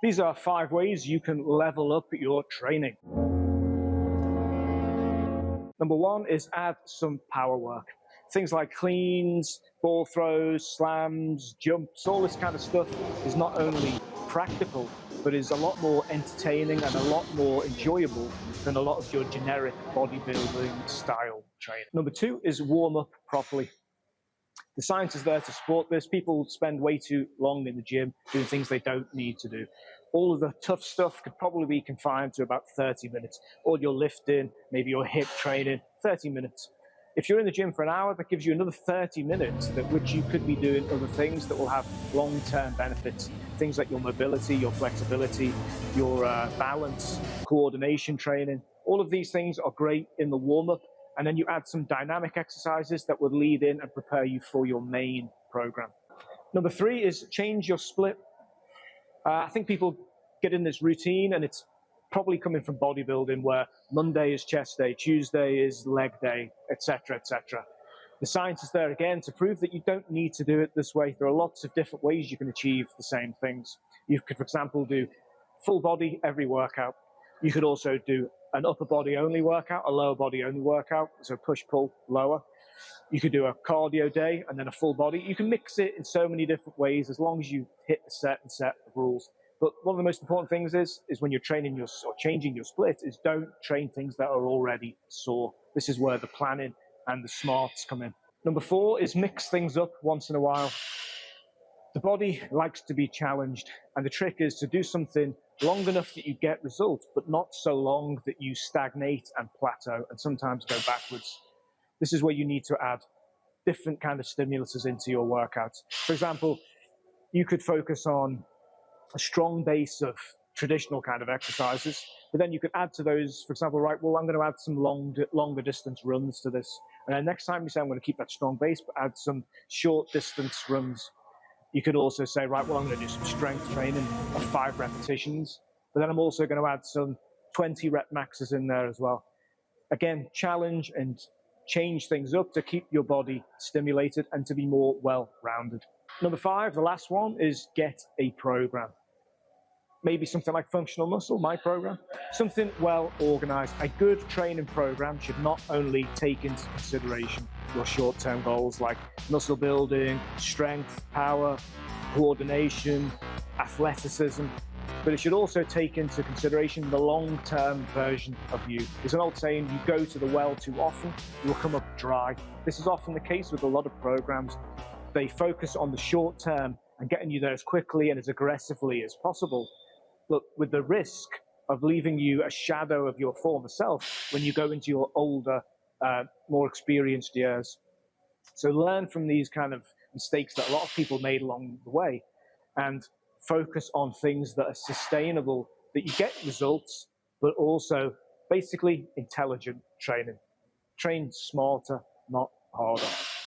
These are 5 ways you can level up your training. Number 1 is add some power work. Things like cleans, ball throws, slams, jumps, all this kind of stuff is not only practical, but is a lot more entertaining and a lot more enjoyable than a lot of your generic bodybuilding style training. Number 2 is warm up properly. The science is there to support this. People spend way too long in the gym doing things they don't need to do. All of the tough stuff could probably be confined to about 30 minutes. All your lifting, maybe your hip training, 30 minutes. If you're in the gym for an hour, that gives you another 30 minutes that which you could be doing other things that will have long-term benefits. Things like your mobility, your flexibility, your balance, coordination training. All of these things are great in the warm-up. And then you add some dynamic exercises that would lead in and prepare you for your main program. Number 3 is change your split. I think people get in this routine, and it's probably coming from bodybuilding, where Monday is chest day, Tuesday is leg day, etc., etc. The science is there again to prove that you don't need to do it this way. There are lots of different ways you can achieve the same things. You could, for example, do full body every workout. You could also do an upper body only workout, a lower body only workout, so push, pull, lower. You could do a cardio day and then a full body. You can mix it in so many different ways as long as you hit a certain set of rules. But one of the most important things is when you're training or changing your split is don't train things that are already sore. This is where the planning and the smarts come in. Number 4 is mix things up once in a while. The body likes to be challenged, and the trick is to do something long enough that you get results, but not so long that you stagnate and plateau and sometimes go backwards. This is where you need to add different kind of stimuluses into your workouts. For example, you could focus on a strong base of traditional kind of exercises, but then you could add to those, for example, right, well, I'm going to add some longer distance runs to this. And then next time you say, I'm going to keep that strong base, but add some short distance runs. You could also say, right, well, I'm going to do some strength training of 5 repetitions, but then I'm also going to add some 20 rep maxes in there as well. Again, challenge and change things up to keep your body stimulated and to be more well-rounded. Number 5, the last one, is get a program. Maybe something like Functional Muscle, my program. Something well-organized. A good training program should not only take into consideration your short-term goals like muscle building, strength, power, coordination, athleticism, but it should also take into consideration the long-term version of you. There's an old saying, you go to the well too often, you will come up dry. This is often the case with a lot of programs. They focus on the short term and getting you there as quickly and as aggressively as possible, but with the risk of leaving you a shadow of your former self when you go into your older, more experienced years. So learn from these kind of mistakes that a lot of people made along the way and focus on things that are sustainable, that you get results, but also basically intelligent training. Train smarter, not harder.